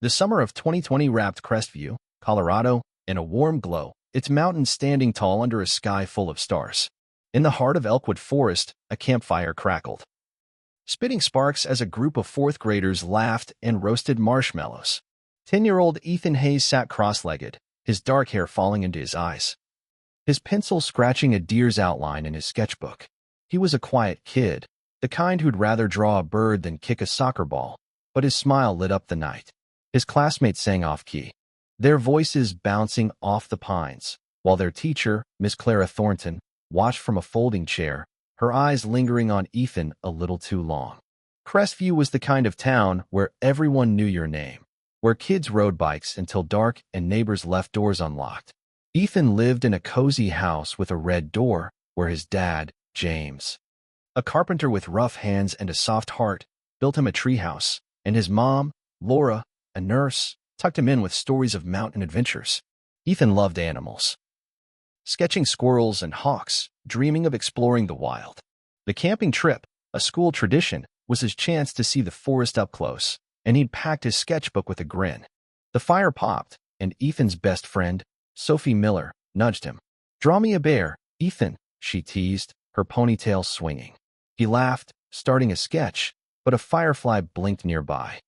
The summer of 2020 wrapped Crestview, Colorado, in a warm glow, its mountains standing tall under a sky full of stars. In the heart of Elkwood Forest, a campfire crackled, spitting sparks as a group of fourth graders laughed and roasted marshmallows. 10-year-old Ethan Hayes sat cross-legged, his dark hair falling into his eyes, his pencil scratching a deer's outline in his sketchbook. He was a quiet kid, the kind who'd rather draw a bird than kick a soccer ball, but his smile lit up the night. His classmates sang off-key, their voices bouncing off the pines, while their teacher, Miss Clara Thornton, watched from a folding chair, her eyes lingering on Ethan a little too long. Crestview was the kind of town where everyone knew your name, where kids rode bikes until dark and neighbors left doors unlocked. Ethan lived in a cozy house with a red door, where his dad, James, a carpenter with rough hands and a soft heart, built him a treehouse, and his mom, Laura, a nurse, tucked him in with stories of mountain adventures. Ethan loved animals, sketching squirrels and hawks, dreaming of exploring the wild. The camping trip, a school tradition, was his chance to see the forest up close, and he'd packed his sketchbook with a grin. The fire popped, and Ethan's best friend, Sophie Miller, nudged him. "Draw me a bear, Ethan," she teased, her ponytail swinging. He laughed, starting a sketch, but a firefly blinked nearby,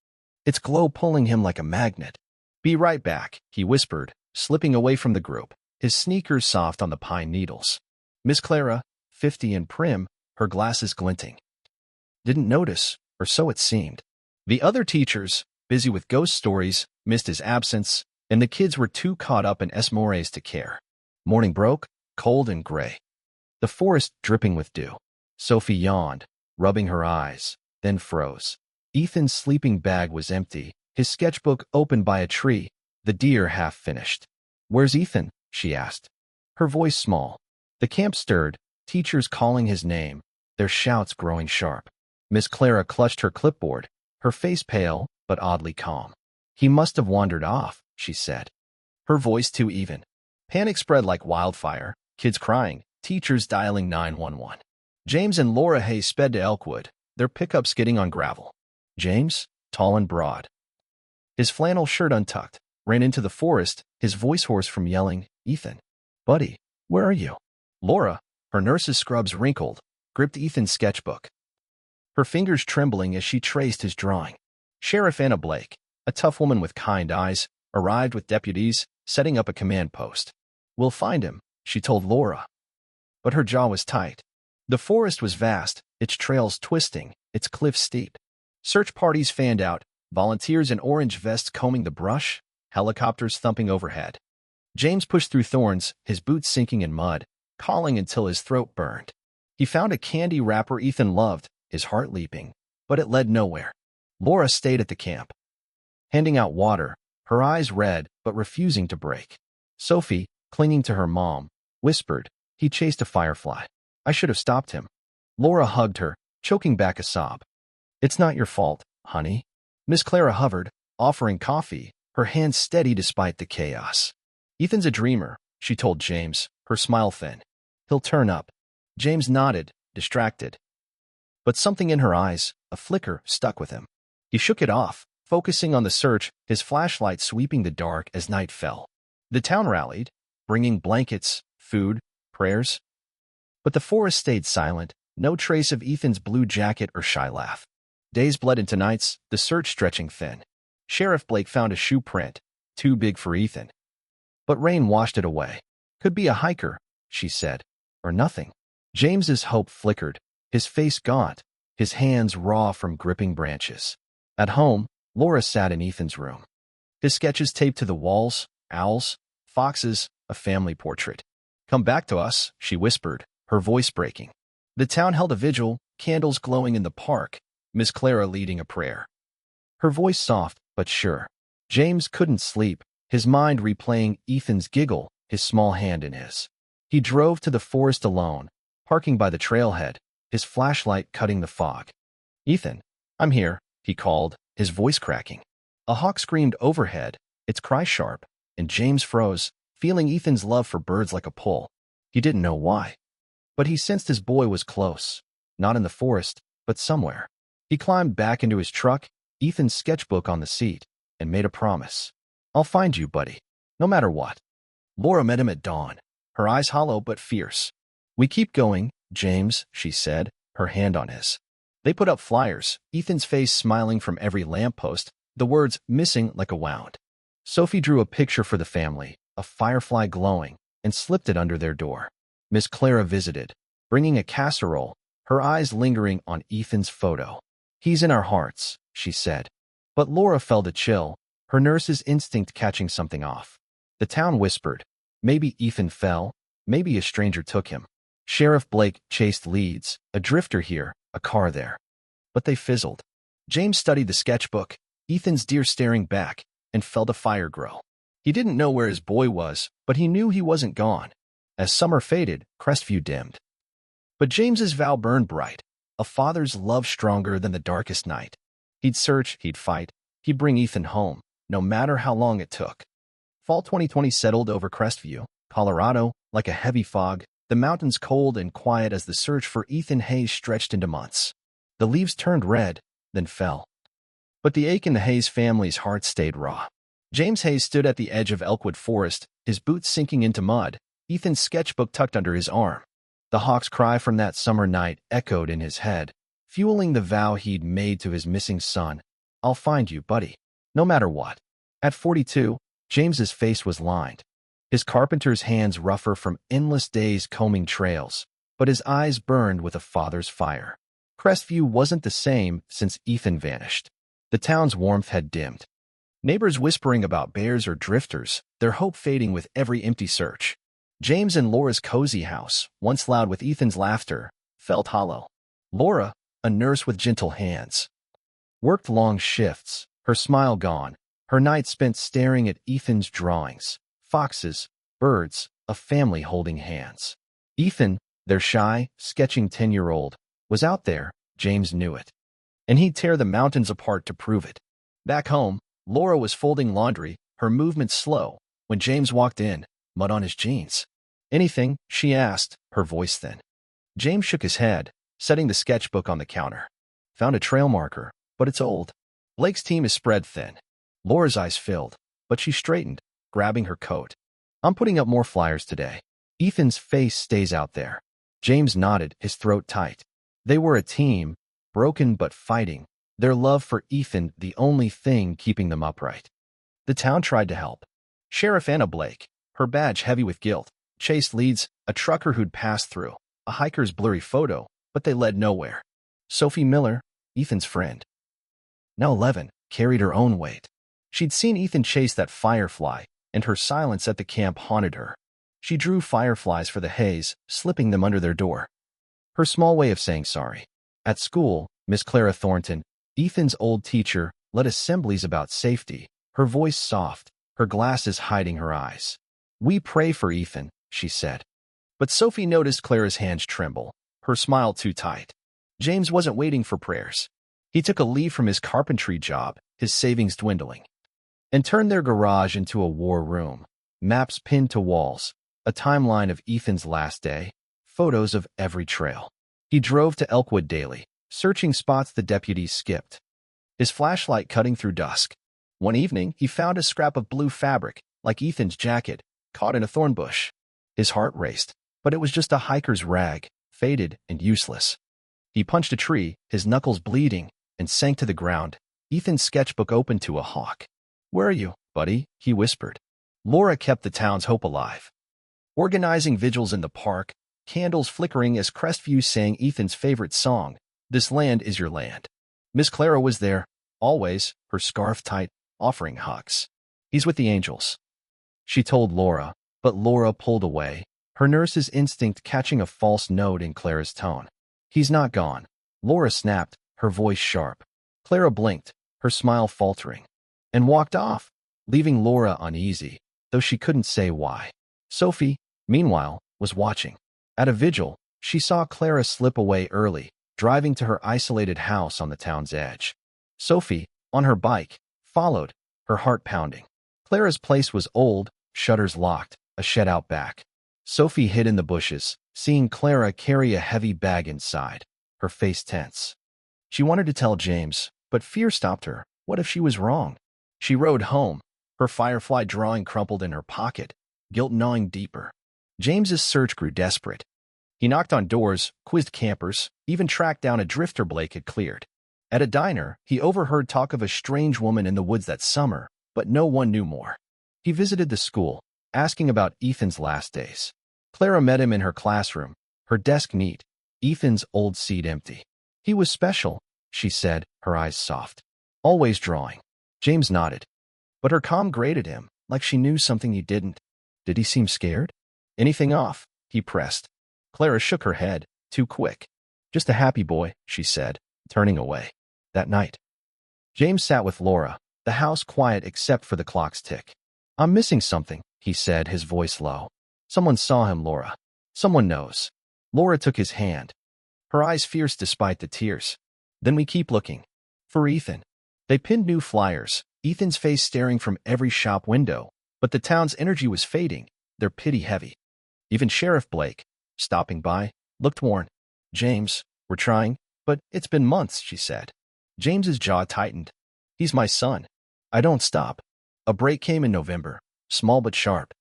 its glow pulling him like a magnet. "Be right back," he whispered, slipping away from the group, his sneakers soft on the pine needles. Miss Clara, 50 and prim, her glasses glinting, didn't notice, or so it seemed. The other teachers, busy with ghost stories, missed his absence, and the kids were too caught up in s'mores to care. Morning broke, cold and gray, the forest dripping with dew. Sophie yawned, rubbing her eyes, then froze. Ethan's sleeping bag was empty, his sketchbook opened by a tree, the deer half finished. "Where's Ethan?" she asked, her voice small. The camp stirred, teachers calling his name, their shouts growing sharp. Miss Clara clutched her clipboard, her face pale but oddly calm. "He must have wandered off," she said, her voice too even. Panic spread like wildfire, kids crying, teachers dialing 911. James and Laura Hayes sped to Elkwood, their pickup skidding on gravel. James, tall and broad, his flannel shirt untucked, ran into the forest, his voice hoarse from yelling, "Ethan, buddy, where are you?" Laura, her nurse's scrubs wrinkled, gripped Ethan's sketchbook, her fingers trembling as she traced his drawing. Sheriff Anna Blake, a tough woman with kind eyes, arrived with deputies, setting up a command post. "We'll find him," she told Laura. But her jaw was tight. The forest was vast, its trails twisting, its cliffs steep. Search parties fanned out, volunteers in orange vests combing the brush, helicopters thumping overhead. James pushed through thorns, his boots sinking in mud, calling until his throat burned. He found a candy wrapper Ethan loved, his heart leaping, but it led nowhere. Laura stayed at the camp, handing out water, her eyes red but refusing to break. Sophie, clinging to her mom, whispered, "He chased a firefly. I should have stopped him." Laura hugged her, choking back a sob. "It's not your fault, honey." Miss Clara hovered, offering coffee, her hands steady despite the chaos. "Ethan's a dreamer," she told James, her smile thin. "He'll turn up." James nodded, distracted. But something in her eyes, a flicker, stuck with him. He shook it off, focusing on the search, his flashlight sweeping the dark as night fell. The town rallied, bringing blankets, food, prayers. But the forest stayed silent, no trace of Ethan's blue jacket or shy laugh. Days bled into nights, the search stretching thin. Sheriff Blake found a shoe print, too big for Ethan. But rain washed it away. "Could be a hiker," she said, "or nothing." James's hope flickered, his face gaunt, his hands raw from gripping branches. At home, Laura sat in Ethan's room, his sketches taped to the walls, owls, foxes, a family portrait. "Come back to us," she whispered, her voice breaking. The town held a vigil, candles glowing in the park, Miss Clara leading a prayer, her voice soft but sure. James couldn't sleep, his mind replaying Ethan's giggle, his small hand in his. He drove to the forest alone, parking by the trailhead, his flashlight cutting the fog. "Ethan, I'm here," he called, his voice cracking. A hawk screamed overhead, its cry sharp, and James froze, feeling Ethan's love for birds like a pull. He didn't know why. But he sensed his boy was close, not in the forest, but somewhere. He climbed back into his truck, Ethan's sketchbook on the seat, and made a promise. "I'll find you, buddy, no matter what." Laura met him at dawn, her eyes hollow but fierce. "We keep going, James," she said, her hand on his. They put up flyers, Ethan's face smiling from every lamppost, the words "missing" like a wound. Sophie drew a picture for the family, a firefly glowing, and slipped it under their door. Miss Clara visited, bringing a casserole, her eyes lingering on Ethan's photo. "He's in our hearts," she said. But Laura felt a chill, her nurse's instinct catching something off. The town whispered, maybe Ethan fell, maybe a stranger took him. Sheriff Blake chased leads, a drifter here, a car there. But they fizzled. James studied the sketchbook, Ethan's deer staring back, and felt a fire grow. He didn't know where his boy was, but he knew he wasn't gone. As summer faded, Crestview dimmed. But James's vow burned bright, a father's love stronger than the darkest night. He'd search, he'd fight, he'd bring Ethan home, no matter how long it took. Fall 2020 settled over Crestview, Colorado, like a heavy fog, the mountains cold and quiet as the search for Ethan Hayes stretched into months. The leaves turned red, then fell. But the ache in the Hayes family's heart stayed raw. James Hayes stood at the edge of Elkwood Forest, his boots sinking into mud, Ethan's sketchbook tucked under his arm. The hawk's cry from that summer night echoed in his head, fueling the vow he'd made to his missing son. "I'll find you, buddy, no matter what." At 42, James's face was lined, his carpenter's hands rougher from endless days combing trails, but his eyes burned with a father's fire. Crestview wasn't the same since Ethan vanished. The town's warmth had dimmed. Neighbors whispering about bears or drifters, their hope fading with every empty search. James and Laura's cozy house, once loud with Ethan's laughter, felt hollow. Laura, a nurse with gentle hands, worked long shifts, her smile gone, her nights spent staring at Ethan's drawings, foxes, birds, a family holding hands. Ethan, their shy, sketching 10-year-old, was out there, James knew it. And he'd tear the mountains apart to prove it. Back home, Laura was folding laundry, her movements slow, when James walked in, mud on his jeans. "Anything?" she asked, her voice thin. James shook his head, setting the sketchbook on the counter. "Found a trail marker, but it's old. Blake's team is spread thin." Laura's eyes filled, but she straightened, grabbing her coat. "I'm putting up more flyers today. Ethan's face stays out there." James nodded, his throat tight. They were a team, broken but fighting, their love for Ethan the only thing keeping them upright. The town tried to help. Sheriff Anna Blake, her badge heavy with guilt, chased leads, a trucker who'd passed through, a hiker's blurry photo, but they led nowhere. Sophie Miller, Ethan's friend, now 11, carried her own weight. She'd seen Ethan chase that firefly, and her silence at the camp haunted her. She drew fireflies for the Hayes, slipping them under their door. Her small way of saying sorry. At school, Miss Clara Thornton, Ethan's old teacher, led assemblies about safety, her voice soft, her glasses hiding her eyes. "We pray for Ethan," she said. But Sophie noticed Clara's hands tremble, her smile too tight. James wasn't waiting for prayers. He took a leave from his carpentry job, his savings dwindling, and turned their garage into a war room. Maps pinned to walls, a timeline of Ethan's last day, photos of every trail. He drove to Elkwood daily, searching spots the deputies skipped, his flashlight cutting through dusk. One evening, he found a scrap of blue fabric, like Ethan's jacket, caught in a thorn bush. His heart raced, but it was just a hiker's rag, faded and useless. He punched a tree, his knuckles bleeding, and sank to the ground, Ethan's sketchbook open to a hawk. "Where are you, buddy?" he whispered. Laura kept the town's hope alive, organizing vigils in the park, candles flickering as Crestview sang Ethan's favorite song, "This Land Is Your Land." Miss Clara was there, always, her scarf tight, offering hugs. "He's with the angels," she told Laura, but Laura pulled away, her nurse's instinct catching a false note in Clara's tone. "He's not gone," Laura snapped, her voice sharp. Clara blinked, her smile faltering, and walked off, leaving Laura uneasy, though she couldn't say why. Sophie, meanwhile, was watching. At a vigil, she saw Clara slip away early, driving to her isolated house on the town's edge. Sophie, on her bike, followed, her heart pounding. Clara's place was old, shutters locked, a shed out back. Sophie hid in the bushes, seeing Clara carry a heavy bag inside, her face tense. She wanted to tell James, but fear stopped her. What if she was wrong? She rode home, her firefly drawing crumpled in her pocket, guilt gnawing deeper. James's search grew desperate. He knocked on doors, quizzed campers, even tracked down a drifter Blake had cleared. At a diner, he overheard talk of a strange woman in the woods that summer, but no one knew more. He visited the school, asking about Ethan's last days. Clara met him in her classroom, her desk neat, Ethan's old seat empty. He was special, she said, her eyes soft. Always drawing. James nodded. But her calm grated him, like she knew something he didn't. Did he seem scared? Anything off? He pressed. Clara shook her head, too quick. Just a happy boy, she said, turning away. That night, James sat with Laura, the house quiet except for the clock's tick. I'm missing something, he said, his voice low. Someone saw him, Laura. Someone knows. Laura took his hand, her eyes fierce despite the tears. Then we keep looking. For Ethan. They pinned new flyers, Ethan's face staring from every shop window, but the town's energy was fading, their pity heavy. Even Sheriff Blake, stopping by, looked worn. James, we're trying, but it's been months, she said. James's jaw tightened. He's my son. I don't stop. A break came in November, small but sharp.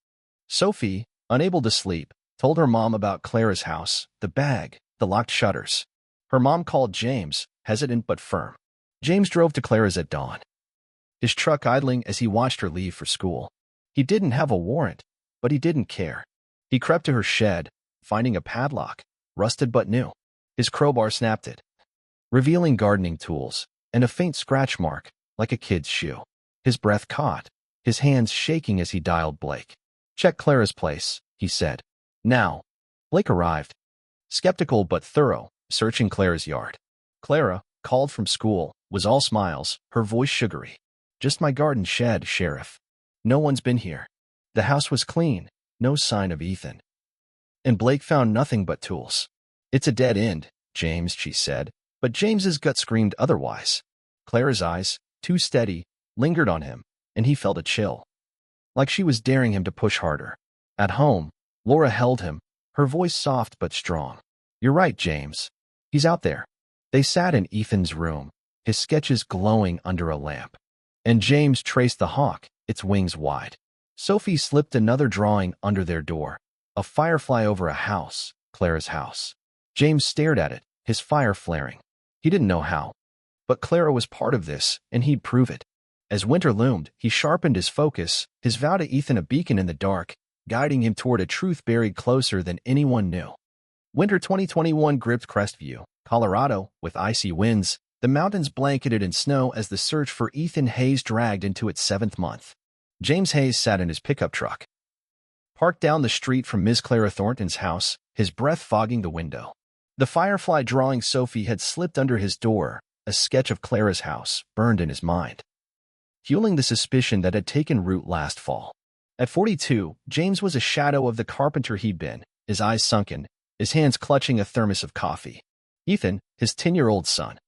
Sophie, unable to sleep, told her mom about Clara's house, the bag, the locked shutters. Her mom called James, hesitant but firm. James drove to Clara's at dawn, his truck idling as he watched her leave for school. He didn't have a warrant, but he didn't care. He crept to her shed, finding a padlock, rusted but new. His crowbar snapped it, revealing gardening tools and a faint scratch mark, like a kid's shoe. His breath caught, his hands shaking as he dialed Blake. Check Clara's place, he said. Now. Blake arrived, skeptical but thorough, searching Clara's yard. Clara, called from school, was all smiles, her voice sugary. Just my garden shed, Sheriff. No one's been here. The house was clean, no sign of Ethan. And Blake found nothing but tools. It's a dead end, James, she said, but James's gut screamed otherwise. Clara's eyes, too steady, lingered on him, and he felt a chill. Like she was daring him to push harder. At home, Laura held him, her voice soft but strong. You're right, James. He's out there. They sat in Ethan's room, his sketches glowing under a lamp. And James traced the hawk, its wings wide. Sophie slipped another drawing under their door. A firefly over a house, Clara's house. James stared at it, his fire flaring. He didn't know how. But Clara was part of this, and he'd prove it. As winter loomed, he sharpened his focus, his vow to Ethan a beacon in the dark, guiding him toward a truth buried closer than anyone knew. Winter 2021 gripped Crestview, Colorado, with icy winds, the mountains blanketed in snow as the search for Ethan Hayes dragged into its 7th month. James Hayes sat in his pickup truck, parked down the street from Miss Clara Thornton's house, his breath fogging the window. The firefly drawing Sophie had slipped under his door, a sketch of Clara's house, burned in his mind, fueling the suspicion that had taken root last fall. At 42, James was a shadow of the carpenter he'd been, his eyes sunken, his hands clutching a thermos of coffee. Ethan, his 10-year-old son,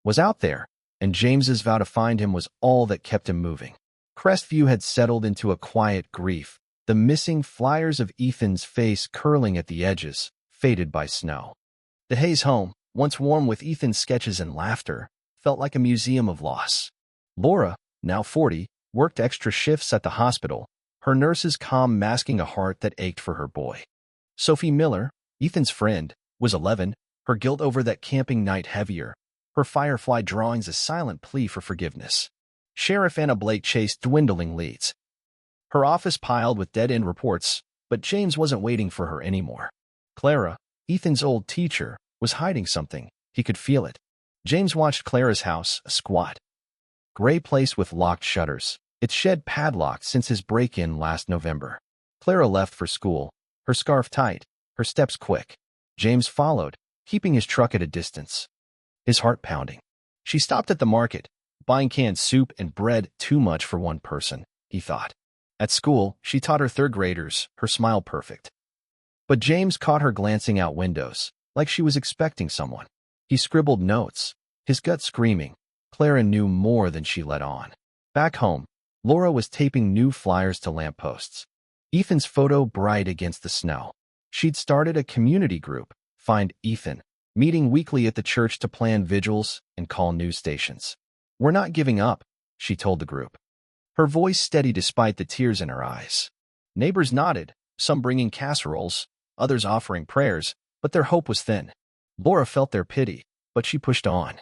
was out there, and James's vow to find him was all that kept him moving. Crestview had settled into a quiet grief, the missing flyers of Ethan's face curling at the edges, faded by snow. The Hayes home, once warm with Ethan's sketches and laughter, felt like a museum of loss. Laura, now 40, worked extra shifts at the hospital, her nurse's calm masking a heart that ached for her boy. Sophie Miller, Ethan's friend, was 11, her guilt over that camping night heavier, her firefly drawings a silent plea for forgiveness. Sheriff Anna Blake chased dwindling leads, her office piled with dead-end reports, but James wasn't waiting for her anymore. Clara, Ethan's old teacher, was hiding something. He could feel it. James watched Clara's house, a squat, gray place with locked shutters, its shed padlocked since his break-in last November. Clara left for school, her scarf tight, her steps quick. James followed, keeping his truck at a distance, his heart pounding. She stopped at the market, buying canned soup and bread, too much for one person, he thought. At school, she taught her third graders, her smile perfect. But James caught her glancing out windows, like she was expecting someone. He scribbled notes, his gut screaming. Clara knew more than she let on. Back home, Laura was taping new flyers to lampposts, Ethan's photo bright against the snow. She'd started a community group, Find Ethan, meeting weekly at the church to plan vigils and call news stations. We're not giving up, she told the group. her voice steady despite the tears in her eyes. Neighbors nodded, some bringing casseroles, others offering prayers, but their hope was thin. Laura felt their pity, but she pushed on.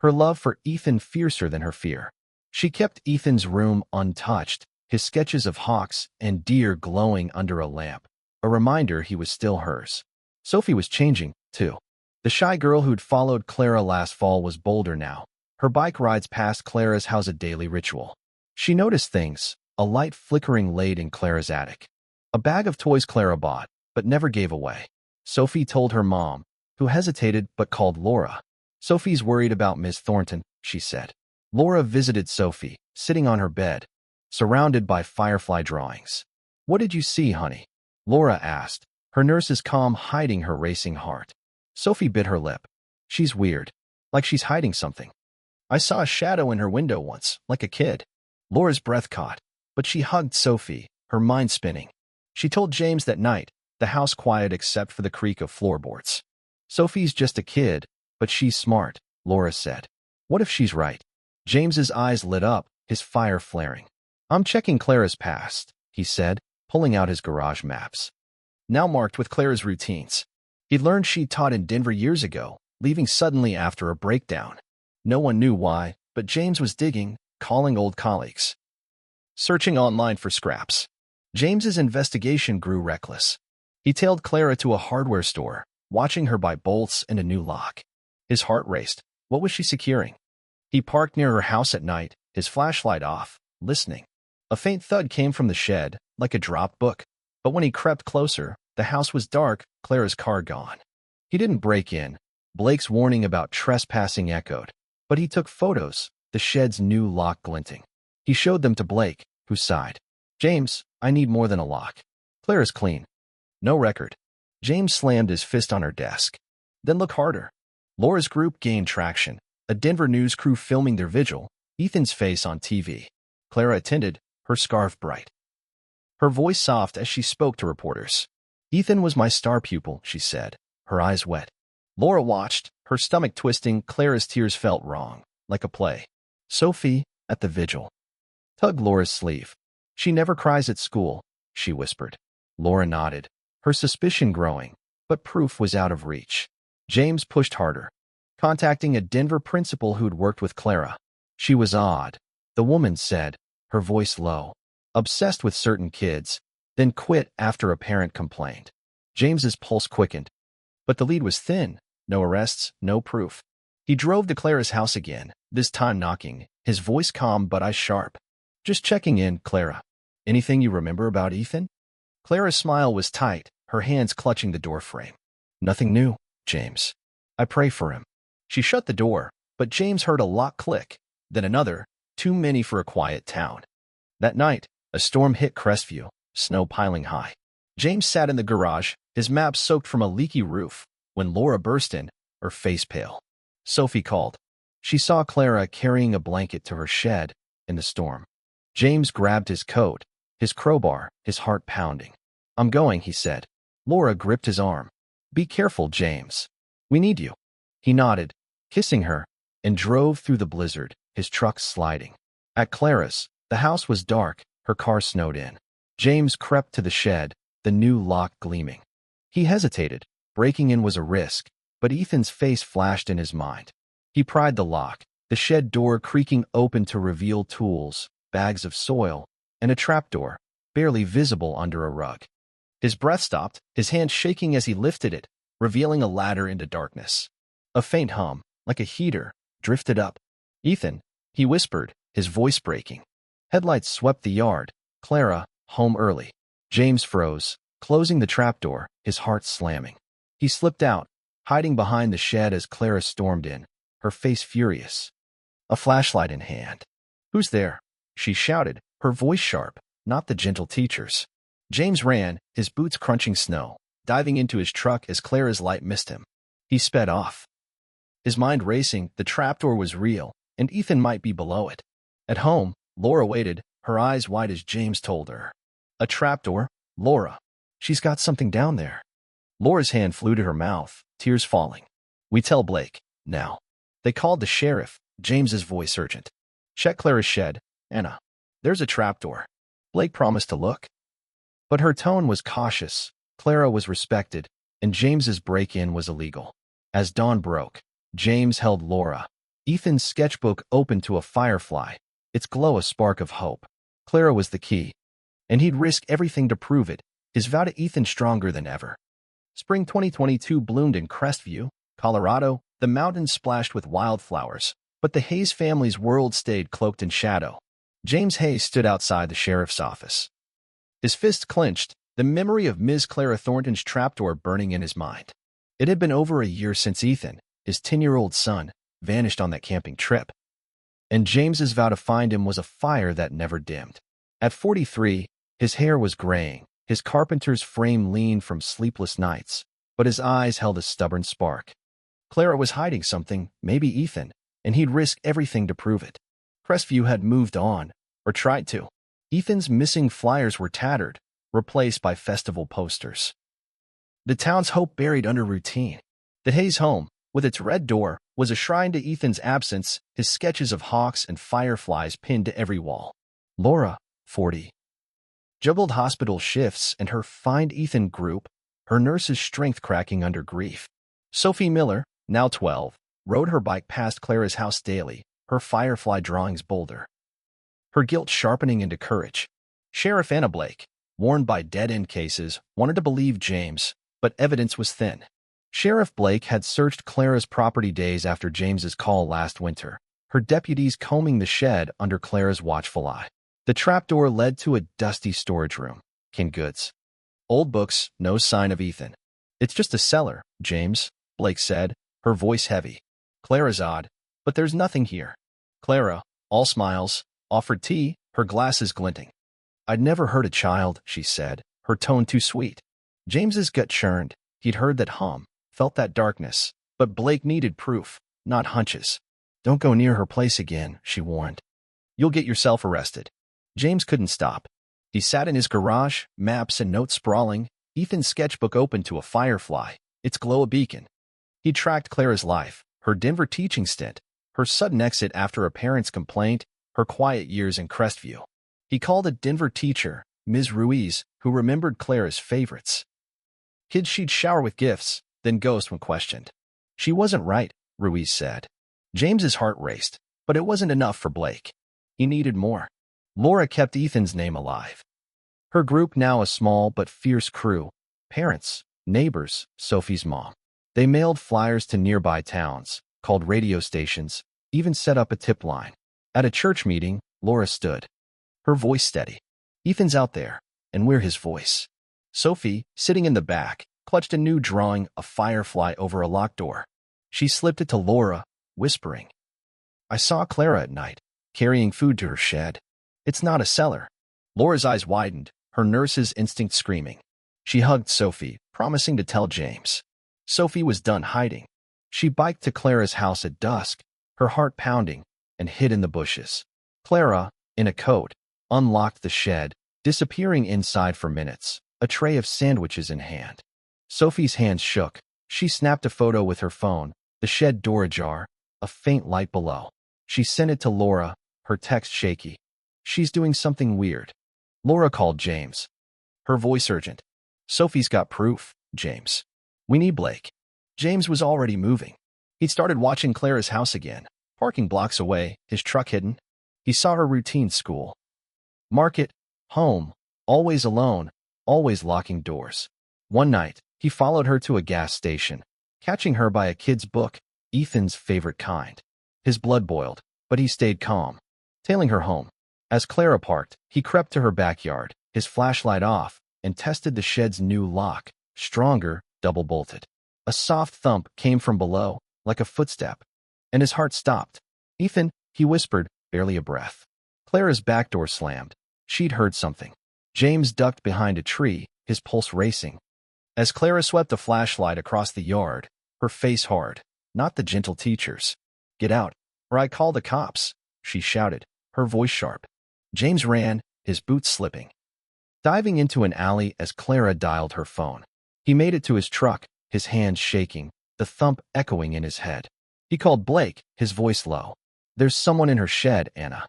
Her love for Ethan fiercer than her fear. She kept Ethan's room untouched, his sketches of hawks and deer glowing under a lamp, a reminder he was still hers. Sophie was changing, too. The shy girl who'd followed Clara last fall was bolder now. Her bike rides past Clara's house a daily ritual. She noticed things, a light flickering late in Clara's attic. A bag of toys Clara bought, but never gave away. Sophie told her mom, who hesitated but called Laura. Sophie's worried about Miss Thornton, she said. Laura visited Sophie, sitting on her bed, surrounded by firefly drawings. What did you see, honey? Laura asked, her nurse's calm hiding her racing heart. Sophie bit her lip. She's weird, like she's hiding something. I saw a shadow in her window once, like a kid. Laura's breath caught, but she hugged Sophie, her mind spinning. She told James that night, the house quiet except for the creak of floorboards. Sophie's just a kid, but she's smart, Laura said. What if she's right? James's eyes lit up, his fire flaring. I'm checking Clara's past, he said, pulling out his garage maps. Now marked with Clara's routines. He'd learned she taught in Denver years ago, leaving suddenly after a breakdown. No one knew why, but James was digging, calling old colleagues. Searching online for scraps. James's investigation grew reckless. He tailed Clara to a hardware store, watching her buy bolts and a new lock. His heart raced. What was she securing? He parked near her house at night, his flashlight off, listening. A faint thud came from the shed, like a dropped book. But when he crept closer, the house was dark, Clara's car gone. He didn't break in. Blake's warning about trespassing echoed. But he took photos, the shed's new lock glinting. He showed them to Blake, who sighed. James, I need more than a lock. Clara's clean. No record. James slammed his fist on her desk. Then look harder. Laura's group gained traction. A Denver news crew filming their vigil, Ethan's face on TV. Clara attended, her scarf bright. Her voice soft as she spoke to reporters. Ethan was my star pupil, she said, her eyes wet. Laura watched, her stomach twisting. Clara's tears felt wrong, like a play. Sophie, at the vigil. Tugged Laura's sleeve. She never cries at school, she whispered. Laura nodded, her suspicion growing, but proof was out of reach. James pushed harder, contacting a Denver principal who'd worked with Clara. She was odd, the woman said, her voice low. Obsessed with certain kids, then quit after a parent complained. James's pulse quickened. But the lead was thin, no arrests, no proof. He drove to Clara's house again, this time knocking, his voice calm but eyes sharp. Just checking in, Clara. Anything you remember about Ethan? Clara's smile was tight, her hands clutching the doorframe. Nothing new, James. I pray for him. She shut the door, but James heard a lock click, then another, too many for a quiet town. That night, a storm hit Crestview, snow piling high. James sat in the garage, his maps soaked from a leaky roof, when Laura burst in, her face pale. Sophie called. She saw Clara carrying a blanket to her shed in the storm. James grabbed his coat, his crowbar, his heart pounding. I'm going, he said. Laura gripped his arm. Be careful, James. We need you. He nodded, kissing her, and drove through the blizzard, his truck sliding. At Clara's, the house was dark, her car snowed in. James crept to the shed, the new lock gleaming. He hesitated. Breaking in was a risk, but Ethan's face flashed in his mind. He pried the lock, the shed door creaking open to reveal tools, bags of soil, and a trapdoor, barely visible under a rug. His breath stopped, his hand shaking as he lifted it, revealing a ladder into darkness. A faint hum, like a heater, drifted up. Ethan, he whispered, his voice breaking. Headlights swept the yard. Clara, home early. James froze, closing the trapdoor, his heart slamming. He slipped out, hiding behind the shed as Clara stormed in, her face furious. A flashlight in hand. Who's there? She shouted, her voice sharp, not the gentle teacher's. James ran, his boots crunching snow, diving into his truck as Clara's light missed him. He sped off. His mind racing, the trapdoor was real, and Ethan might be below it. At home, Laura waited, her eyes wide as James told her. A trapdoor? Laura. She's got something down there. Laura's hand flew to her mouth, tears falling. We tell Blake, now. They called the sheriff, James's voice urgent. Check Clara's shed, Anna. There's a trapdoor. Blake promised to look. But her tone was cautious. Clara was respected, and James's break-in was illegal. As dawn broke, James held Laura. Ethan's sketchbook opened to a firefly, its glow a spark of hope. Clara was the key, and he'd risk everything to prove it, his vow to Ethan stronger than ever. Spring 2022 bloomed in Crestview, Colorado. The mountains splashed with wildflowers, but the Hayes family's world stayed cloaked in shadow. James Hayes stood outside the sheriff's office. His fists clenched, the memory of Ms. Clara Thornton's trapdoor burning in his mind. It had been over a year since Ethan, his 10-year-old son, vanished on that camping trip. And James's vow to find him was a fire that never dimmed. At 43, his hair was graying, his carpenter's frame leaned from sleepless nights, but his eyes held a stubborn spark. Clara was hiding something, maybe Ethan, and he'd risk everything to prove it. Crestview had moved on, or tried to. Ethan's missing flyers were tattered, replaced by festival posters. The town's hope buried under routine. The Hayes home, with its red door, was a shrine to Ethan's absence, his sketches of hawks and fireflies pinned to every wall. Laura, 40, juggled hospital shifts and her Find Ethan group, her nurse's strength cracking under grief. Sophie Miller, now 12, rode her bike past Clara's house daily, her firefly drawings bolder, her guilt sharpening into courage. Sheriff Anna Blake, warned by dead-end cases, wanted to believe James, but evidence was thin. Sheriff Blake had searched Clara's property days after James's call last winter, her deputies combing the shed under Clara's watchful eye. The trapdoor led to a dusty storage room. Canned goods. Old books, no sign of Ethan. It's just a cellar, James, Blake said, her voice heavy. Clara's odd, but there's nothing here. Clara, all smiles, offered tea, her glasses glinting. I'd never hurt a child, she said, her tone too sweet. James's gut churned. He'd heard that hum, felt that darkness, but Blake needed proof, not hunches. Don't go near her place again, she warned. You'll get yourself arrested. James couldn't stop. He sat in his garage, maps and notes sprawling, Ethan's sketchbook open to a firefly, its glow a beacon. He tracked Clara's life, her Denver teaching stint, her sudden exit after a parent's complaint, her quiet years in Crestview. He called a Denver teacher, Ms. Ruiz, who remembered Clara's favorites. Kids she'd shower with gifts, then ghost when questioned. She wasn't right, Ruiz said. James's heart raced, but it wasn't enough for Blake. He needed more. Laura kept Ethan's name alive. Her group now a small but fierce crew. Parents, neighbors, Sophie's mom. They mailed flyers to nearby towns, called radio stations, even set up a tip line. At a church meeting, Laura stood, her voice steady. Ethan's out there, and we're his voice. Sophie, sitting in the back, clutched a new drawing, a firefly over a locked door. She slipped it to Laura, whispering, I saw Clara at night, carrying food to her shed. It's not a cellar. Laura's eyes widened, her nurse's instinct screaming. She hugged Sophie, promising to tell James. Sophie was done hiding. She biked to Clara's house at dusk, her heart pounding, and hid in the bushes. Clara, in a coat, unlocked the shed, disappearing inside for minutes, a tray of sandwiches in hand. Sophie's hands shook. She snapped a photo with her phone, the shed door ajar, a faint light below. She sent it to Laura, her text shaky. She's doing something weird. Laura called James, her voice urgent. Sophie's got proof, James. We need Blake. James was already moving. He'd started watching Clara's house again, parking blocks away, his truck hidden. He saw her routine: school, market, home, always alone, always locking doors. One night, he followed her to a gas station, catching her by a kid's book, Ethan's favorite kind. His blood boiled, but he stayed calm, tailing her home. As Clara parked, he crept to her backyard, his flashlight off, and tested the shed's new lock, stronger, double-bolted. A soft thump came from below, like a footstep, and his heart stopped. Ethan, he whispered, barely a breath. Clara's back door slammed. She'd heard something. James ducked behind a tree, his pulse racing. As Clara swept the flashlight across the yard, her face hard, not the gentle teacher's. Get out, or I call the cops, she shouted, her voice sharp. James ran, his boots slipping, diving into an alley as Clara dialed her phone. He made it to his truck, his hands shaking, the thump echoing in his head. He called Blake, his voice low. There's someone in her shed, Anna.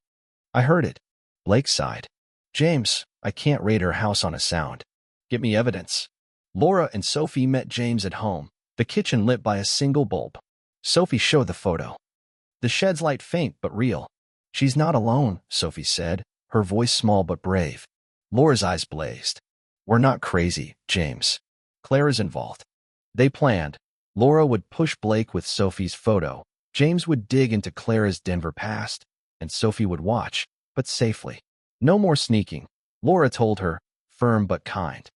I heard it. Blake sighed. James, I can't raid her house on a sound. Get me evidence. Laura and Sophie met James at home, the kitchen lit by a single bulb. Sophie showed the photo. The shed's light faint but real. She's not alone, Sophie said, her voice small but brave. Laura's eyes blazed. We're not crazy, James. Clara's involved. They planned. Laura would push Blake with Sophie's photo. James would dig into Clara's Denver past, and Sophie would watch, but safely. No more sneaking, Laura told her, firm but kind.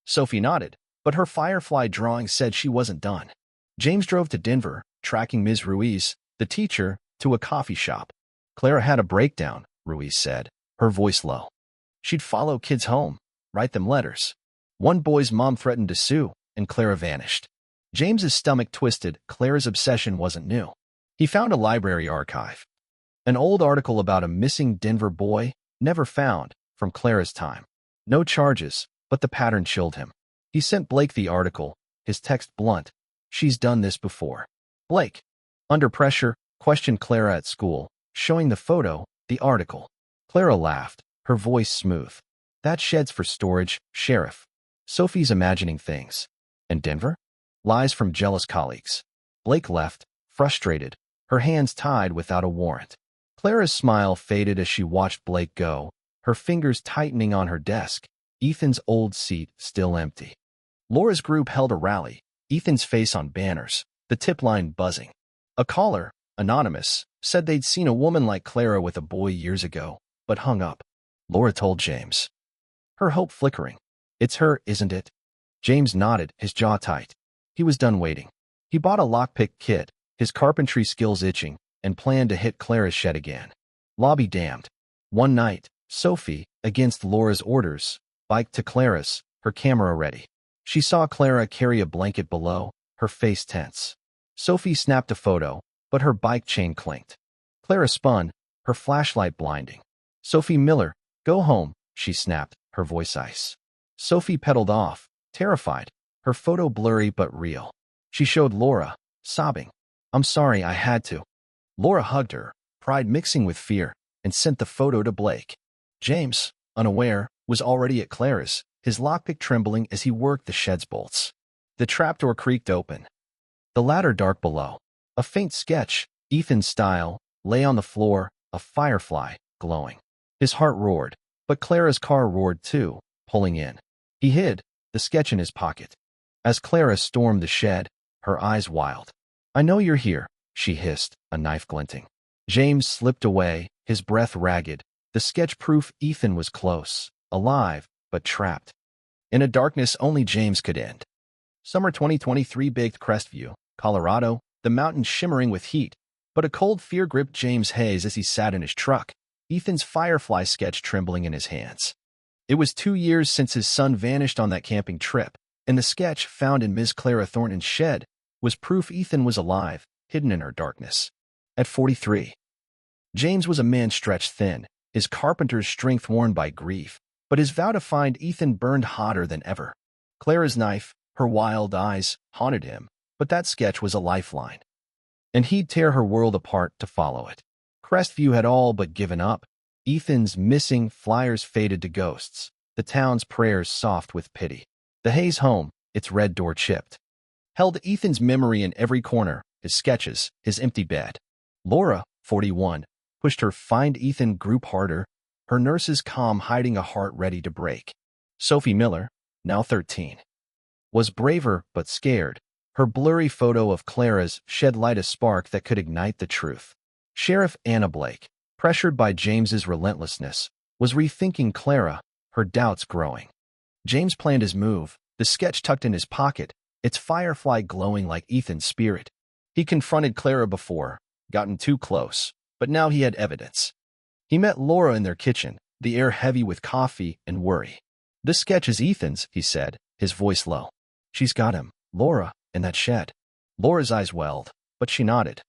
Sophie nodded, but her Firefly drawing said she wasn't done. James drove to Denver, tracking Ms. Ruiz, the teacher, to a coffee shop. Clara had a breakdown, Ruiz said, her voice low. She'd follow kids home, write them letters. One boy's mom threatened to sue, and Clara vanished. James's stomach twisted. Clara's obsession wasn't new. He found a library archive. An old article about a missing Denver boy, never found, from Clara's time. No charges, but the pattern chilled him. He sent Blake the article, his text blunt. She's done this before. Blake, under pressure, questioned Clara at school, showing the photo, the article. Clara laughed, her voice smooth. That shed's for storage, Sheriff. Sophie's imagining things. And Denver? Lies from jealous colleagues. Blake left, frustrated, her hands tied without a warrant. Clara's smile faded as she watched Blake go, her fingers tightening on her desk, Ethan's old seat still empty. Laura's group held a rally, Ethan's face on banners, the tip line buzzing. A caller, anonymous, said they'd seen a woman like Clara with a boy years ago, but hung up. Laura told James. Her hope flickering. It's her, isn't it? James nodded, his jaw tight. He was done waiting. He bought a lockpick kit, his carpentry skills itching, and planned to hit Clara's shed again. Lobby damned. One night, Sophie, against Laura's orders, biked to Clara's, her camera ready. She saw Clara carry a blanket below, her face tense. Sophie snapped a photo, but her bike chain clinked. Clara spun, her flashlight blinding. Sophie Miller, go home, she snapped, her voice ice. Sophie pedaled off, terrified, her photo blurry but real. She showed Laura, sobbing. I'm sorry, I had to. Laura hugged her, pride mixing with fear, and sent the photo to Blake. James, unaware, was already at Clara's, his lockpick trembling as he worked the shed's bolts. The trapdoor creaked open. The ladder dark below. A faint sketch, Ethan's style, lay on the floor, a firefly, glowing. His heart roared, but Clara's car roared too, pulling in. He hid, the sketch in his pocket. As Clara stormed the shed, her eyes wild. I know you're here, she hissed, a knife glinting. James slipped away, his breath ragged, the sketch proof Ethan was close, alive, but trapped. In a darkness only James could end. Summer 2023 baked Crestview, Colorado, the mountains shimmering with heat, but a cold fear gripped James Hayes as he sat in his truck, Ethan's firefly sketch trembling in his hands. It was 2 years since his son vanished on that camping trip, and the sketch found in Miss Clara Thornton's shed was proof Ethan was alive, hidden in her darkness. At 43, James was a man stretched thin, his carpenter's strength worn by grief, but his vow to find Ethan burned hotter than ever. Clara's knife, her wild eyes, haunted him, but that sketch was a lifeline. And he'd tear her world apart to follow it. Crestview had all but given up. Ethan's missing flyers faded to ghosts, the town's prayers soft with pity. The Hayes home, its red door chipped, held Ethan's memory in every corner, his sketches, his empty bed. Laura, 41, pushed her Find Ethan group harder, her nurse's calm hiding a heart ready to break. Sophie Miller, now 13, was braver but scared. Her blurry photo of Clara's shed light a spark that could ignite the truth. Sheriff Anna Blake, pressured by James's relentlessness, was rethinking Clara, her doubts growing. James planned his move, the sketch tucked in his pocket, its firefly glowing like Ethan's spirit. He confronted Clara before, gotten too close, but now he had evidence. He met Laura in their kitchen, the air heavy with coffee and worry. This sketch is Ethan's, he said, his voice low. She's got him, Laura, in that shed. Laura's eyes welled, but she nodded,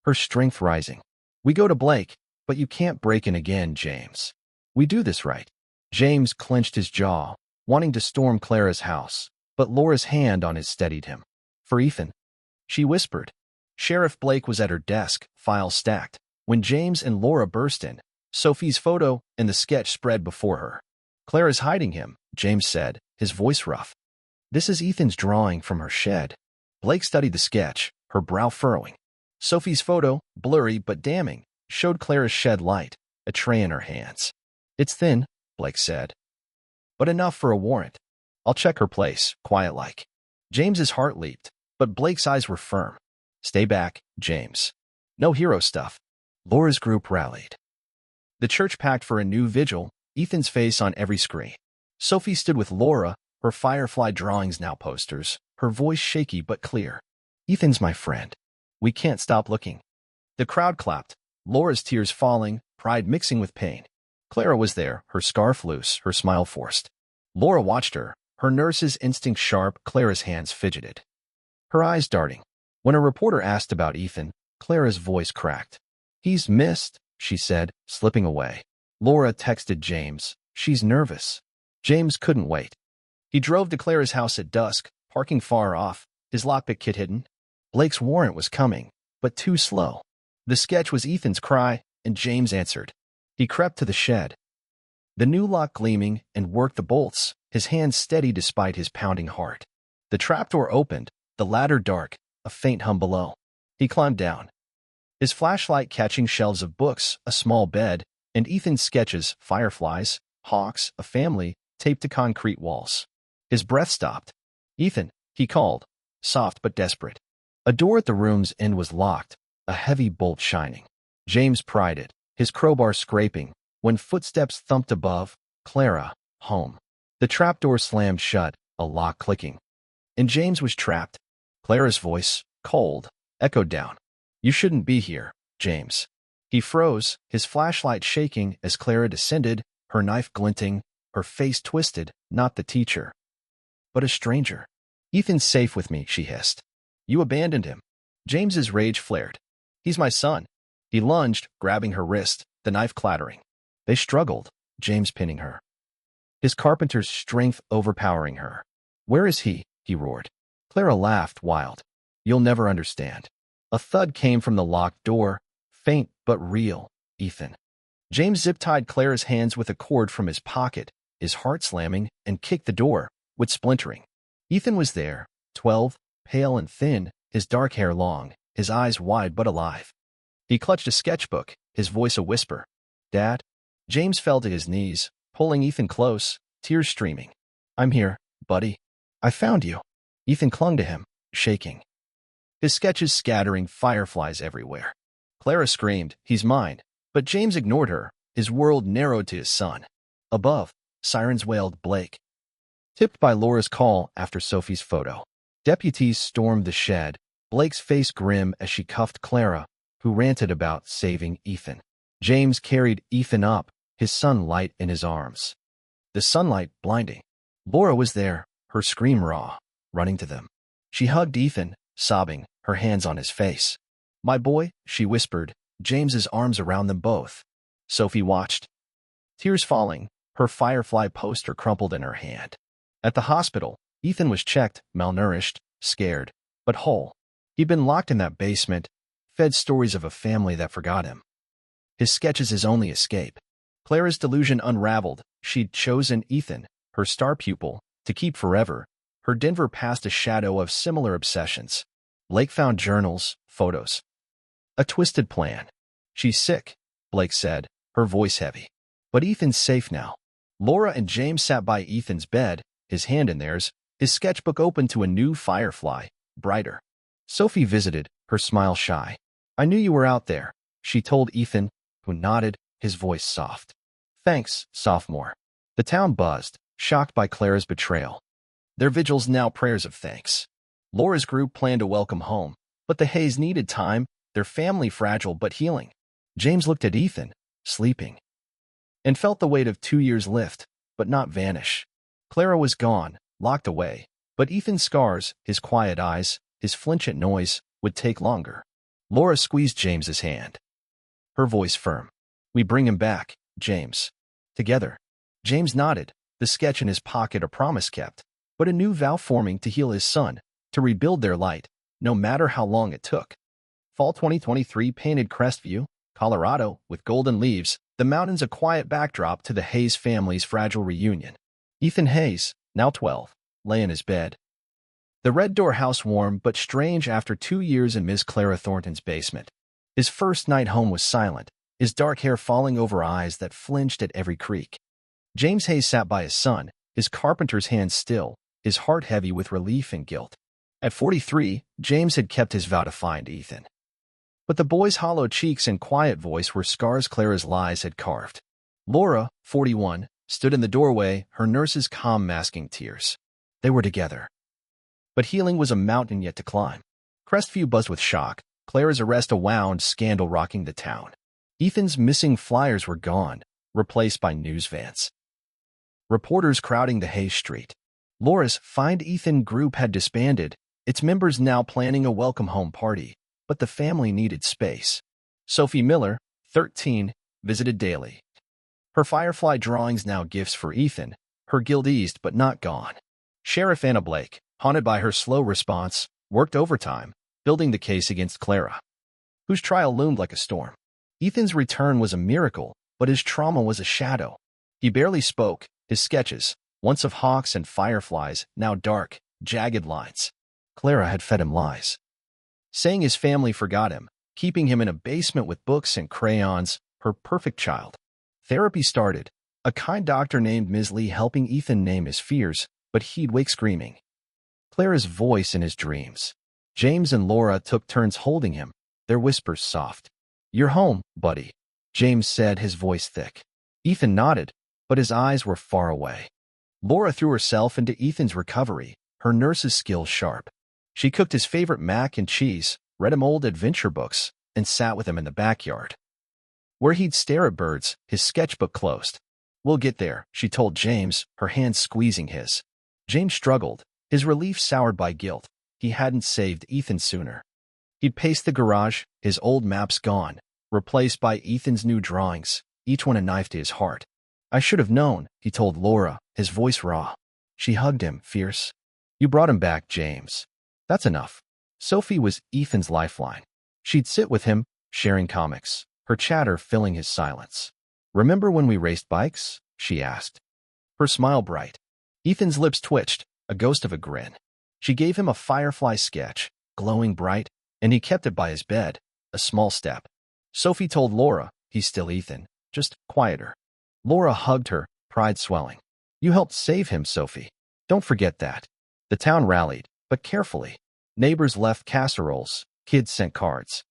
her strength rising. We go to Blake, but you can't break in again, James. We do this right. James clenched his jaw, wanting to storm Clara's house, but Laura's hand on his steadied him. For Ethan, she whispered. Sheriff Blake was at her desk, files stacked, when James and Laura burst in, Sophie's photo and the sketch spread before her. Clara's hiding him, James said, his voice rough. This is Ethan's drawing from her shed. Blake studied the sketch, her brow furrowing. Sophie's photo, blurry but damning, showed Clara's shed light, a tray in her hands. It's thin, Blake said, but enough for a warrant. I'll check her place, quiet-like. James's heart leaped, but Blake's eyes were firm. Stay back, James. No hero stuff. Laura's group rallied. The church packed for a new vigil, Ethan's face on every screen. Sophie stood with Laura, her Firefly drawings now posters, her voice shaky but clear. Ethan's my friend. We can't stop looking. The crowd clapped, Laura's tears falling, pride mixing with pain. Clara was there, her scarf loose, her smile forced. Laura watched her, her nurse's instinct sharp, Clara's hands fidgeted. Her eyes darting. When a reporter asked about Ethan, Clara's voice cracked. He's missed, she said, slipping away. Laura texted James. She's nervous. James couldn't wait. He drove to Clara's house at dusk, parking far off, his lockpick kit hidden. Blake's warrant was coming, but too slow. The sketch was Ethan's cry, and James answered. He crept to the shed. The new lock gleaming and worked the bolts, his hands steady despite his pounding heart. The trapdoor opened, the ladder dark, a faint hum below. He climbed down. His flashlight catching shelves of books, a small bed, and Ethan's sketches, fireflies, hawks, a family, taped to concrete walls. His breath stopped. Ethan, he called, soft but desperate. A door at the room's end was locked, a heavy bolt shining. James pried it, his crowbar scraping, when footsteps thumped above. Clara, home. The trapdoor slammed shut, a lock clicking. And James was trapped. Clara's voice, cold, echoed down. You shouldn't be here, James. He froze, his flashlight shaking as Clara descended, her knife glinting, her face twisted, not the teacher, but a stranger. Ethan's safe with me, she hissed. You abandoned him. James's rage flared. He's my son. He lunged, grabbing her wrist, the knife clattering. They struggled, James pinning her. His carpenter's strength overpowering her. Where is he? He roared. Clara laughed, wild. You'll never understand. A thud came from the locked door, faint but real. Ethan. James zip-tied Clara's hands with a cord from his pocket, his heart slamming, and kicked the door, with splintering. Ethan was there, 12, pale and thin, his dark hair long, his eyes wide but alive. He clutched a sketchbook, his voice a whisper. Dad? James fell to his knees, pulling Ethan close, tears streaming. I'm here, buddy. I found you. Ethan clung to him, shaking. His sketches scattering fireflies everywhere. Clara screamed, he's mine, but James ignored her, his world narrowed to his son. Above, sirens wailed Blake. Tipped by Laura's call after Sophie's photo. Deputies stormed the shed, Blake's face grim as she cuffed Clara, who ranted about saving Ethan. James carried Ethan up, his son light in his arms. The sunlight blinding. Laura was there, her scream raw, running to them. She hugged Ethan, sobbing, her hands on his face. My boy, she whispered, James's arms around them both. Sophie watched. Tears falling, her Firefly poster crumpled in her hand. At the hospital, Ethan was checked, malnourished, scared, but whole. He'd been locked in that basement, fed stories of a family that forgot him. His sketches his only escape. Clara's delusion unraveled. She'd chosen Ethan, her star pupil, to keep forever. Her Denver passed a shadow of similar obsessions. Blake found journals, photos. A twisted plan. She's sick, Blake said, her voice heavy. But Ethan's safe now. Laura and James sat by Ethan's bed, his hand in theirs, his sketchbook open to a new firefly, brighter. Sophie visited, her smile shy. I knew you were out there, she told Ethan, who nodded, his voice soft. Thanks, sophomore. The town buzzed, shocked by Clara's betrayal. Their vigils now prayers of thanks. Laura's group planned a welcome home, but the Hays needed time, their family fragile but healing. James looked at Ethan, sleeping, and felt the weight of 2 years lift, but not vanish. Clara was gone, locked away, but Ethan's scars, his quiet eyes, his flinch at noise, would take longer. Laura squeezed James's hand. Her voice firm. We bring him back, James. Together. James nodded, the sketch in his pocket a promise kept, but a new vow forming to heal his son, to rebuild their light, no matter how long it took. Fall 2023 painted Crestview, Colorado, with golden leaves, The mountains a quiet backdrop to the Hayes family's fragile reunion. Ethan Hayes, now 12, lay in his bed. The red door house warm but strange after 2 years in Miss Clara Thornton's basement. His first night home was silent, his dark hair falling over eyes that flinched at every creak. James Hayes sat by his son, his carpenter's hands still, his heart heavy with relief and guilt. At 43, James had kept his vow to find Ethan. But the boy's hollow cheeks and quiet voice were scars Clara's lies had carved. Laura, 41, stood in the doorway, her nurse's calm masking tears. They were together. But healing was a mountain yet to climb. Crestview buzzed with shock, Clara's arrest a wound scandal rocking the town. Ethan's missing flyers were gone, replaced by news vans. Reporters crowding the Hayes Street. Laura's Find Ethan group had disbanded, its members now planning a welcome home party, but the family needed space. Sophie Miller, 13, visited daily. Her firefly drawings now gifts for Ethan, her guilt eased but not gone. Sheriff Anna Blake, haunted by her slow response, worked overtime, building the case against Clara, whose trial loomed like a storm. Ethan's return was a miracle, but his trauma was a shadow. He barely spoke, his sketches, once of hawks and fireflies, now dark, jagged lines. Clara had fed him lies, saying his family forgot him, keeping him in a basement with books and crayons, her perfect child. Therapy started, a kind doctor named Ms. Lee helping Ethan name his fears, but he'd wake screaming. Clara's voice in his dreams. James and Laura took turns holding him, their whispers soft. "You're home, buddy," James said, his voice thick. Ethan nodded, but his eyes were far away. Laura threw herself into Ethan's recovery, her nurse's skills sharp. She cooked his favorite mac and cheese, read him old adventure books, and sat with him in the backyard, where he'd stare at birds, his sketchbook closed. "We'll get there," she told James, her hand squeezing his. James struggled, his relief soured by guilt. He hadn't saved Ethan sooner. He'd paced the garage, his old maps gone, replaced by Ethan's new drawings, each one a knife to his heart. "I should have known," he told Laura, his voice raw. She hugged him, fierce. "You brought him back, James. That's enough." Sophie was Ethan's lifeline. She'd sit with him, sharing comics, her chatter filling his silence. "Remember when we raced bikes?" she asked, her smile bright. Ethan's lips twitched, a ghost of a grin. She gave him a firefly sketch, glowing bright, and he kept it by his bed, a small step. Sophie told Laura, "He's still Ethan, just quieter." Laura hugged her, pride swelling. "You helped save him, Sophie. Don't forget that." The town rallied, but carefully. Neighbors left casseroles, kids sent cards.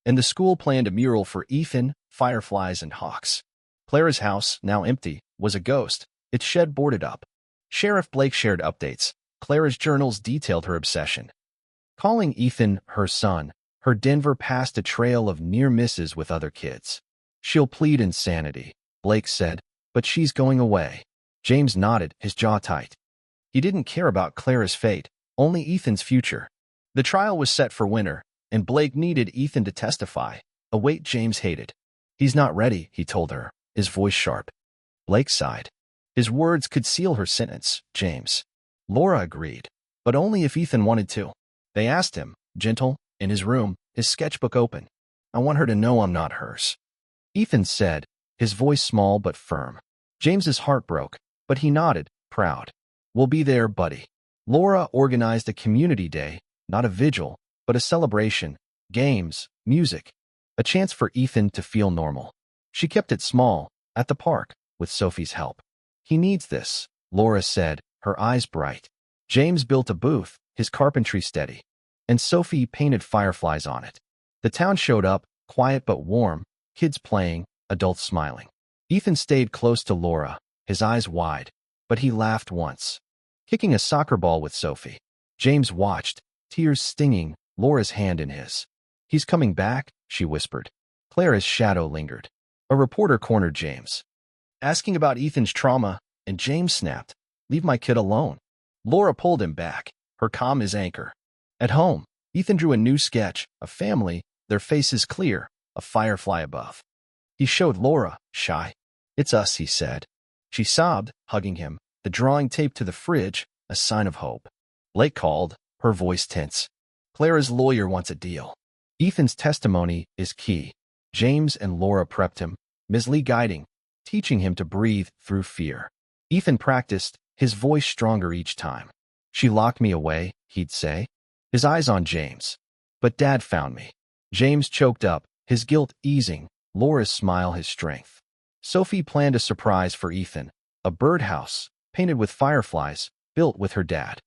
And the school planned a mural for Ethan, fireflies, and hawks. Clara's house, now empty, was a ghost, its shed boarded up. Sheriff Blake shared updates. Clara's journals detailed her obsession. Calling Ethan her son, her Denver past a trail of near misses with other kids. "She'll plead insanity," Blake said, "but she's going away." James nodded, his jaw tight. He didn't care about Clara's fate, only Ethan's future. The trial was set for winter, and Blake needed Ethan to testify, a weight James hated. "He's not ready," he told her, his voice sharp. Blake sighed. His words could seal her sentence, James. Laura agreed, but only if Ethan wanted to. They asked him, gentle, in his room, his sketchbook open. "I want her to know I'm not hers." Ethan said, his voice small but firm. James's heart broke, but he nodded, proud. "We'll be there, buddy." Laura organized a community day, not a vigil, but a celebration, games, music, a chance for Ethan to feel normal. She kept it small, at the park, with Sophie's help. "He needs this," Laura said, her eyes bright. James built a booth, his carpentry steady, and Sophie painted fireflies on it. The town showed up, quiet but warm, kids playing, adults smiling. Ethan stayed close to Laura, his eyes wide, but he laughed once, kicking a soccer ball with Sophie. James watched, tears stinging, Laura's hand in his. "He's coming back," she whispered. Clara's shadow lingered. A reporter cornered James, asking about Ethan's trauma, and James snapped, "Leave my kid alone." Laura pulled him back, her calm his anchor. At home, Ethan drew a new sketch, a family, their faces clear, a firefly above. He showed Laura, shy. "It's us," he said. She sobbed, hugging him, the drawing taped to the fridge, a sign of hope. Blake called, her voice tense. "Clara's lawyer wants a deal. Ethan's testimony is key." James and Laura prepped him, Ms. Lee guiding, teaching him to breathe through fear. Ethan practiced, his voice stronger each time. She locked me away, he'd say, his eyes on James. But Dad found me. James choked up, his guilt easing, Laura's smile his strength. Sophie planned a surprise for Ethan, a birdhouse, painted with fireflies, built with her dad.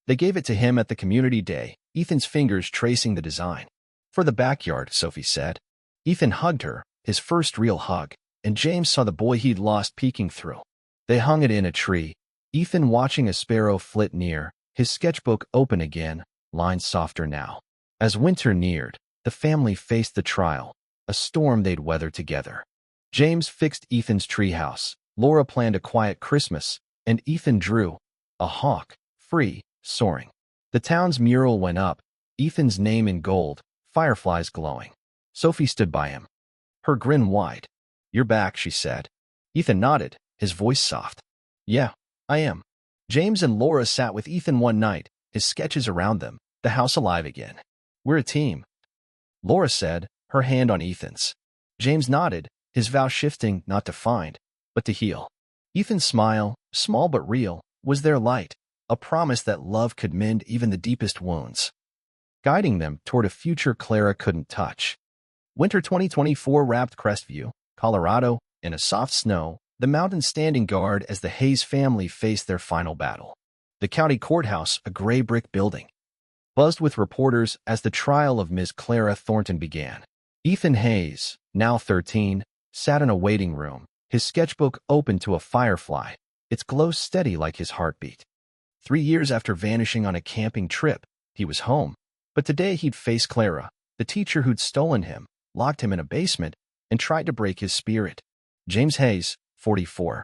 They gave it to him at the community day, Ethan's fingers tracing the design. For the backyard, Sophie said. Ethan hugged her, his first real hug, and James saw the boy he'd lost peeking through. They hung it in a tree, Ethan watching a sparrow flit near, his sketchbook open again, lines softer now. As winter neared, the family faced the trial, a storm they'd weather together. James fixed Ethan's treehouse, Laura planned a quiet Christmas, and Ethan drew a hawk, free, soaring. The town's mural went up, Ethan's name in gold, fireflies glowing. Sophie stood by him, her grin wide. "You're back," she said. Ethan nodded, his voice soft. "Yeah, I am." James and Laura sat with Ethan one night, his sketches around them, the house alive again. "We're a team," Laura said, her hand on Ethan's. James nodded, his vow shifting not to find, but to heal. Ethan's smile, small but real, was their light, a promise that love could mend even the deepest wounds, guiding them toward a future Clara couldn't touch. Winter 2024 wrapped Crestview, Colorado, in a soft snow, the mountains standing guard as the Hayes family faced their final battle. The county courthouse, a gray brick building, buzzed with reporters as the trial of Ms. Clara Thornton began. Ethan Hayes, now 13, sat in a waiting room, his sketchbook open to a firefly, its glow steady like his heartbeat. 3 years after vanishing on a camping trip, he was home, but today he'd face Clara, the teacher who'd stolen him, locked him in a basement, and tried to break his spirit. James Hayes, 44,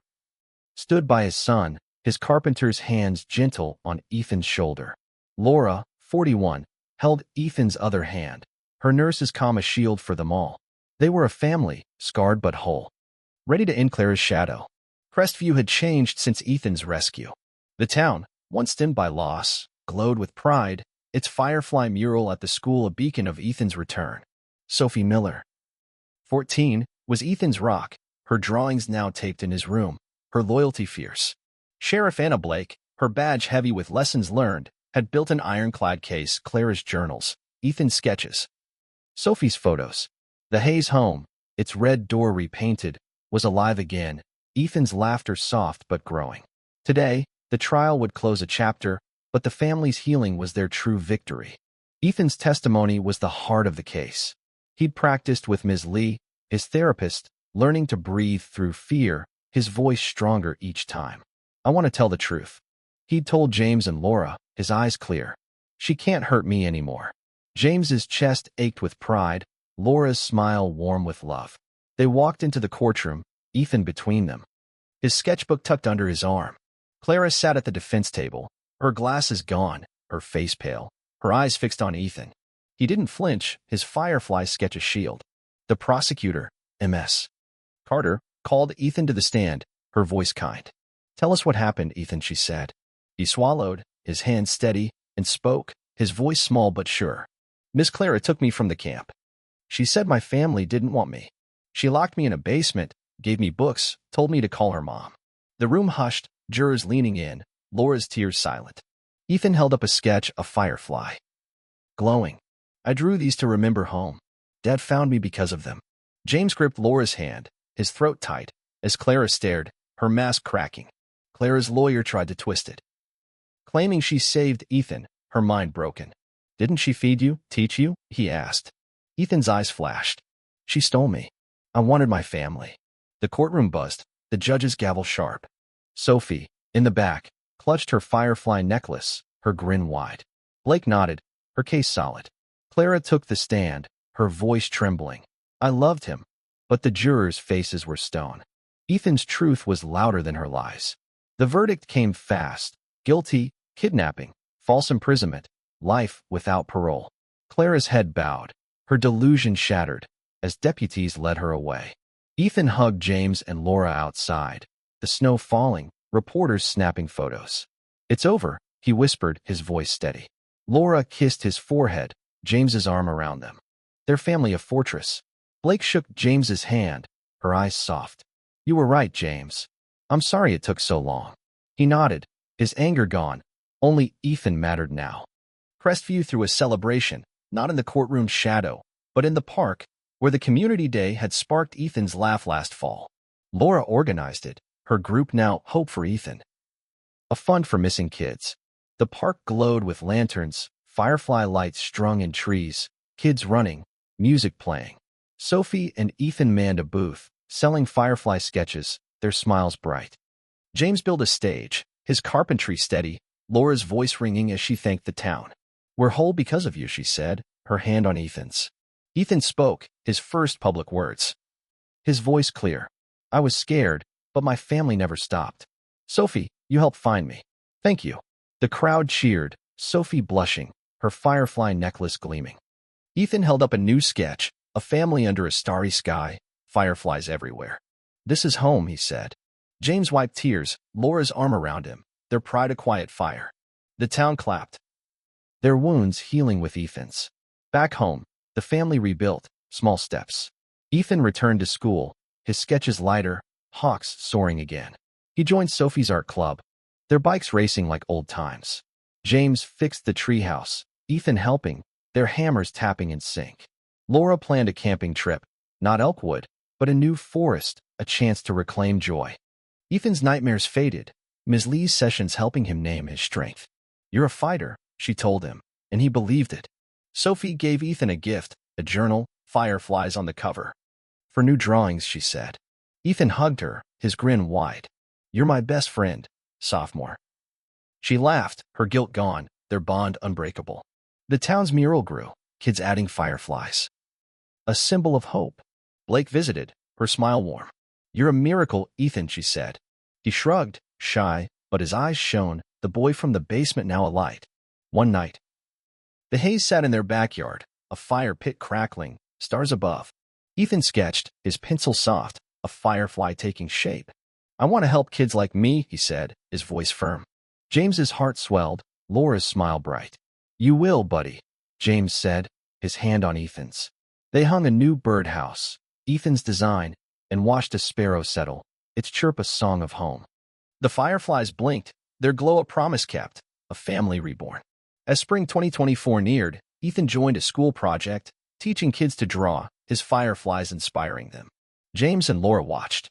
stood by his son, his carpenter's hands gentle on Ethan's shoulder. Laura, 41, held Ethan's other hand, her nurse as calm a shield for them all. They were a family, scarred but whole, ready to end Clara's shadow. Crestview had changed since Ethan's rescue. The town, once dimmed by loss, glowed with pride, its firefly mural at the school a beacon of Ethan's return. Sophie Miller, 14, was Ethan's rock, her drawings now taped in his room, her loyalty fierce. Sheriff Anna Blake, her badge heavy with lessons learned, had built an ironclad case, Clara's journals, Ethan's sketches, Sophie's photos. The Hayes home, its red door repainted, was alive again, Ethan's laughter soft but growing. Today, the trial would close a chapter, but the family's healing was their true victory. Ethan's testimony was the heart of the case. He'd practiced with Ms. Lee, his therapist, learning to breathe through fear, his voice stronger each time. "I want to tell the truth," he'd told James and Laura, his eyes clear. "She can't hurt me anymore." James's chest ached with pride, Laura's smile warm with love. They walked into the courtroom, Ethan between them, his sketchbook tucked under his arm. Clara sat at the defense table, her glasses gone, her face pale, her eyes fixed on Ethan. He didn't flinch, his firefly sketch a shield. The prosecutor, M.S. Carter, called Ethan to the stand, her voice kind. "Tell us what happened, Ethan," she said. He swallowed, his hand steady, and spoke, his voice small but sure. "Miss Clara took me from the camp. She said my family didn't want me. She locked me in a basement, gave me books, told me to call her mom." The room hushed, jurors leaning in, Laura's tears silent. Ethan held up a sketch, a firefly, glowing. "I drew these to remember home. Dad found me because of them." James gripped Laura's hand, his throat tight, as Clara stared, her mask cracking. Clara's lawyer tried to twist it, claiming she saved Ethan, her mind broken. "Didn't she feed you, teach you?" he asked. Ethan's eyes flashed. "She stole me. I wanted my family." The courtroom buzzed, the judge's gavel sharp. Sophie, in the back, clutched her firefly necklace, her grin wide. Blake nodded, her case solid. Clara took the stand, her voice trembling. "I loved him." But the jurors' faces were stone. Ethan's truth was louder than her lies. The verdict came fast. Guilty, kidnapping, false imprisonment, life without parole. Clara's head bowed, her delusion shattered, as deputies led her away. Ethan hugged James and Laura outside, the snow falling, reporters snapping photos. "It's over," he whispered, his voice steady. Laura kissed his forehead, James's arm around them. Their family a fortress. Blake shook James's hand, her eyes soft. You were right, James. I'm sorry it took so long. He nodded, his anger gone. Only Ethan mattered now. Crestview threw a celebration, not in the courtroom's shadow, but in the park, where the community day had sparked Ethan's laugh last fall. Laura organized it, her group now Hope for Ethan. A fund for missing kids. The park glowed with lanterns, firefly lights strung in trees, kids running, music playing. Sophie and Ethan manned a booth, selling firefly sketches, their smiles bright. James built a stage, his carpentry steady, Laura's voice ringing as she thanked the town. We're whole because of you, she said, her hand on Ethan's. Ethan spoke, his first public words. His voice clear. I was scared, but my family never stopped. Sophie, you helped find me. Thank you. The crowd cheered, Sophie blushing, her firefly necklace gleaming. Ethan held up a new sketch, a family under a starry sky, fireflies everywhere. This is home, he said. James wiped tears, Laura's arm around him, their pride a quiet fire. The town clapped. Their wounds healing with Ethan's. Back home, the family rebuilt, small steps. Ethan returned to school, his sketches lighter, hawks soaring again. He joined Sophie's art club, their bikes racing like old times. James fixed the treehouse, Ethan helping, their hammers tapping in sync. Laura planned a camping trip, not Elkwood, but a new forest, a chance to reclaim joy. Ethan's nightmares faded, Ms. Lee's sessions helping him name his strength. You're a fighter, she told him, and he believed it. Sophie gave Ethan a gift, a journal, fireflies on the cover. For new drawings, she said. Ethan hugged her, his grin wide. You're my best friend, sophomore. She laughed, her guilt gone, their bond unbreakable. The town's mural grew, kids adding fireflies. A symbol of hope. Blake visited, her smile warm. You're a miracle, Ethan, she said. He shrugged, shy, but his eyes shone, the boy from the basement now alight. One night. The Hayes sat in their backyard, a fire pit crackling, stars above. Ethan sketched, his pencil soft, a firefly taking shape. I want to help kids like me, he said, his voice firm. James's heart swelled, Laura's smile bright. You will, buddy, James said, his hand on Ethan's. They hung a new birdhouse, Ethan's design, and watched a sparrow settle, its chirp a song of home. The fireflies blinked, their glow a promise kept, a family reborn. As spring 2024 neared, Ethan joined a school project, teaching kids to draw, his fireflies inspiring them. James and Laura watched.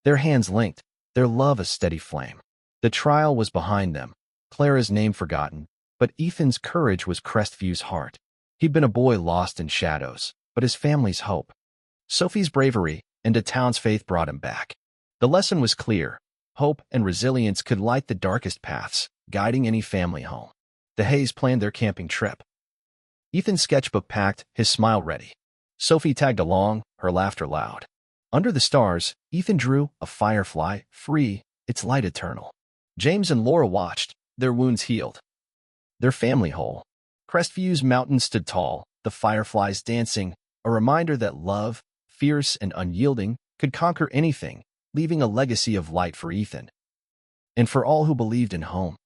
Their hands linked, their love a steady flame. The trial was behind them, Clara's name forgotten, but Ethan's courage was Crestview's heart. He'd been a boy lost in shadows, but his family's hope. Sophie's bravery and the town's faith brought him back. The lesson was clear. Hope and resilience could light the darkest paths, guiding any family home. The Hayes planned their camping trip. Ethan's sketchbook packed, his smile ready. Sophie tagged along, her laughter loud. Under the stars, Ethan drew a firefly, free, its light eternal. James and Laura watched, their wounds healed. Their family whole. Crestview's mountain stood tall, the fireflies dancing, a reminder that love, fierce and unyielding, could conquer anything, leaving a legacy of light for Ethan. And for all who believed in home.